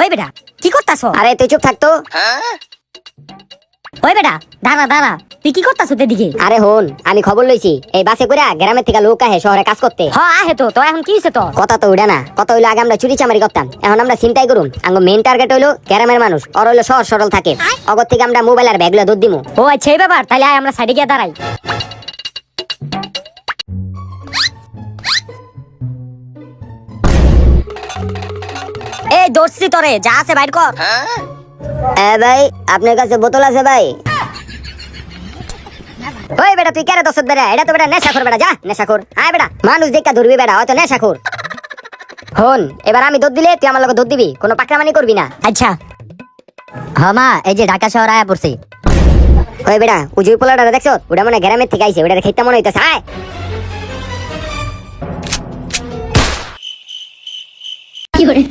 ওই বেটা কি করতাছো? আরে তুই চুপ থাকতো। ওই বেটা দাঁড়া দাঁড়া, তুই কি করতাছো এদিকে? আরে হন, আমি খবর লইছি এই বাসে করে গ্রামের থেকে লোক আহে শহরে কাজ করতে। হ আহে তো এখন কি হইছে তো? কথা তো উড়ে না, কথা হইলো আগে আমরা চুরি চামারি করতাম, এখন আমরা চিন্তাই করুম। আঙ্গ মেইন টার্গেট হইলো গ্রামের মানুষ, ওর হইলো সহজ সরল থাকে। অগর থেকে আমরা মোবাইল আর ব্যাগগুলো দুধ দিমু। ও আচ্ছা এই ব্যাপার, তাহলে আয় আমরা সাইডে গিয়ে দাঁড়াই। এই দর্শি তোরে যা আছে বাইর কর। ভাই আপনার কাছে বোতল আছে ভাই? ওই বেটা তুই কেরে দশত বেটা, এটা তো বেটা নেশাখোর বেটা, যা নেশাখোর। আয় বেটা মানুষ দেখা ধরবি বেটা, হয়তো নেশাখোর। হন এবার আমি দুধ দিলে তুই আমার লগে দুধ দিবি, কোনো পাকড়ামানি করবি না। আচ্ছা হ্যাঁ মা, এই যে ঢাকা শহর আয়া পড়ছি। ওই বেটা উজুই পোলাটা দেখছো, ওটা মনে হয় গ্রামের থেকে আইছে, ওটা খেতে মনে হইতেছে। আয় কি করে